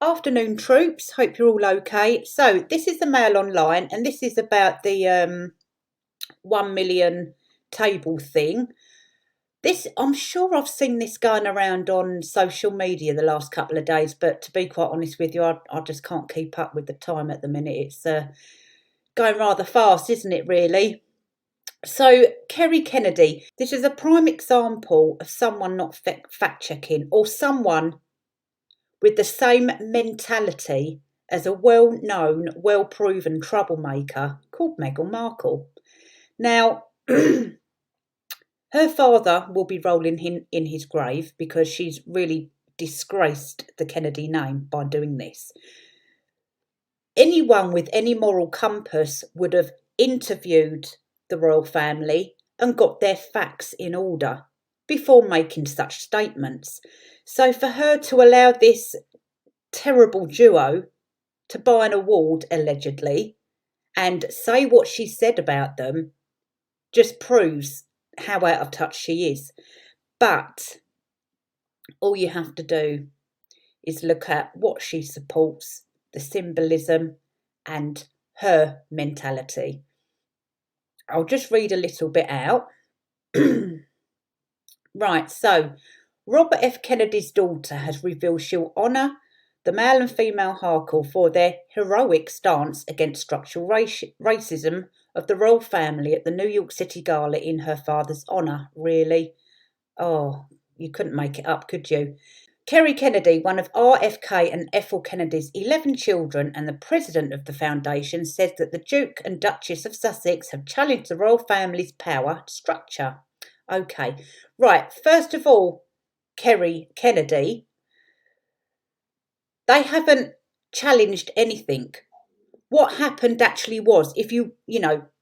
Afternoon, troops. Hope you're all okay. So, this is the Mail Online, and this is about the 1 million table thing. I'm sure I've seen this going around on social media the last couple of days, but to be quite honest with you, I just can't keep up with the time at the minute. It's going rather fast, isn't it, really? So, Kerry Kennedy, this is a prime example of someone not fact checking, or someone with the same mentality as a well-known, well-proven troublemaker called Meghan Markle. Now, her father will be rolling in his grave because she's really disgraced the Kennedy name by doing this. Anyone with any moral compass would have interviewed the royal family and got their facts in order before making such statements. So for her to allow this terrible duo to buy an award, allegedly, and say what she said about them just proves how out of touch she is. But all you have to do is look at what she supports, the symbolism, and her mentality. I'll just read a little bit out. Right, so Robert F. Kennedy's daughter has revealed she'll honour the male and female Harkle for their heroic stance against structural racism of the royal family at the New York City Gala in her father's honour. Really? Oh, you couldn't make it up, could you? Kerry Kennedy, one of RFK and Ethel Kennedy's 11 children and the president of the foundation, says that the Duke and Duchess of Sussex have challenged the royal family's power structure. Okay, right, first of all, Kerry Kennedy, they haven't challenged anything. What happened actually was, if you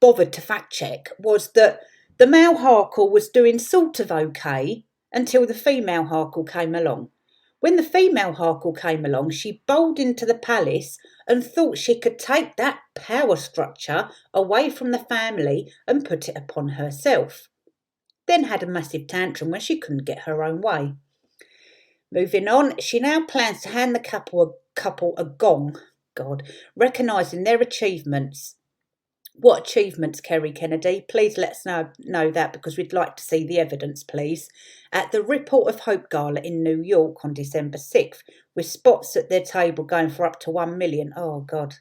bothered to fact check, was that the male Harkle was doing sort of okay until the female Harkle came along. When the female Harkle came along, she bowled into the palace and thought she could take that power structure away from the family and put it upon herself. Then had a massive tantrum when she couldn't get her own way. Moving on, she now plans to hand the couple a gong, God, recognising their achievements. What achievements, Kerry Kennedy? Please let us know that, because we'd like to see the evidence, please. At the Report of Hope Gala in New York on December 6th, with spots at their table going for up to 1 million. Oh, God.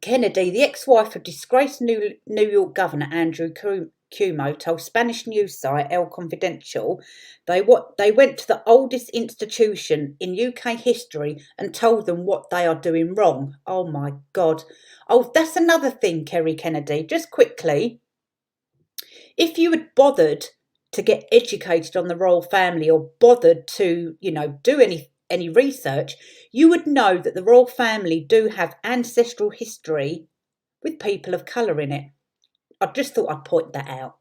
Kennedy, the ex-wife of disgraced New York Governor Andrew Cuomo, told Spanish news site El Confidencial they went to the oldest institution in UK history and told them what they are doing wrong. Oh my God. Oh, that's another thing, Kerry Kennedy. Just quickly, if you had bothered to get educated on the royal family or bothered to, do any research, you would know that the royal family do have ancestral history with people of colour in it. I just thought I'd point that out.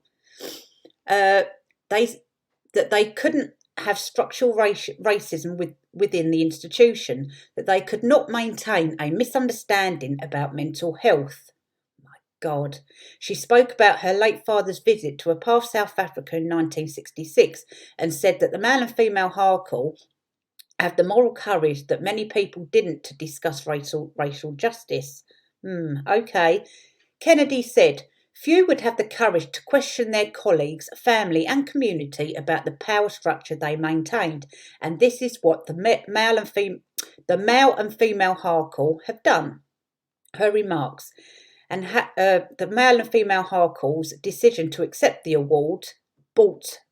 They couldn't have structural racism within the institution, that they could not maintain a misunderstanding about mental health. My God. She spoke about her late father's visit to a part of South Africa in 1966 and said that the male and female Harkle have the moral courage that many people didn't to discuss racial justice. Okay. Kennedy said, few would have the courage to question their colleagues, family and community about the power structure they maintained, and this is what the male and female Harkle have done. Her remarks and the male and female Harkle's decision to accept the award,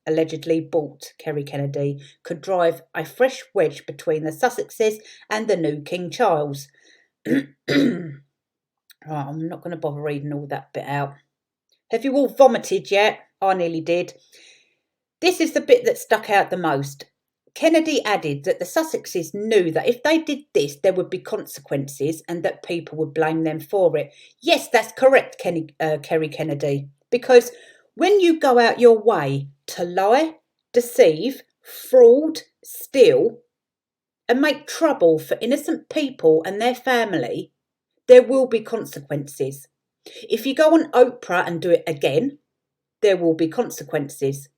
allegedly bought, Kerry Kennedy, could drive a fresh wedge between the Sussexes and the new King Charles. Right, I'm not going to bother reading all that bit out. Have you all vomited yet? I nearly did. This is the bit that stuck out the most. Kennedy added that the Sussexes knew that if they did this, there would be consequences and that people would blame them for it. Yes, that's correct, Kerry Kennedy. Because when you go out your way to lie, deceive, fraud, steal, and make trouble for innocent people and their family, there will be consequences. If you go on Oprah and do it again, there will be consequences.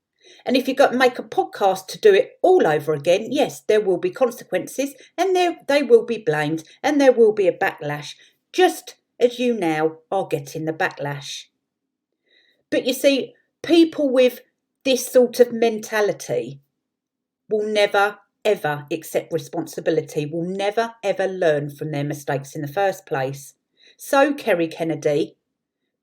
And if you got to make a podcast to do it all over again, yes, there will be consequences and they will be blamed and there will be a backlash, just as you now are getting the backlash. But you see, people with this sort of mentality will never, ever accept responsibility, will never, ever learn from their mistakes in the first place. So, Kerry Kennedy,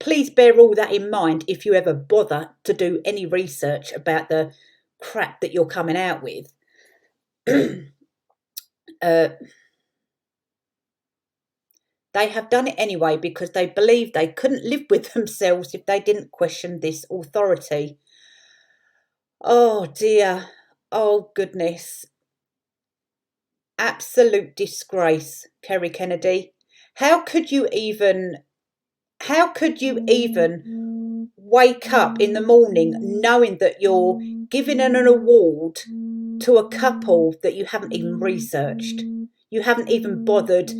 please bear all that in mind if you ever bother to do any research about the crap that you're coming out with. They have done it anyway because they believed they couldn't live with themselves if they didn't question this authority. Oh dear. Oh goodness. Absolute disgrace, Kerry Kennedy. How could you even wake up in the morning knowing that you're giving an award to a couple that you haven't even researched? You haven't even bothered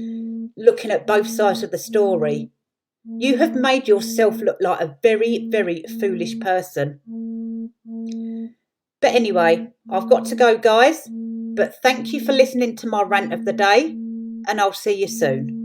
looking at both sides of the story. You have made yourself look like a very, very foolish person. But anyway, I've got to go, guys. But thank you for listening to my rant of the day, and I'll see you soon.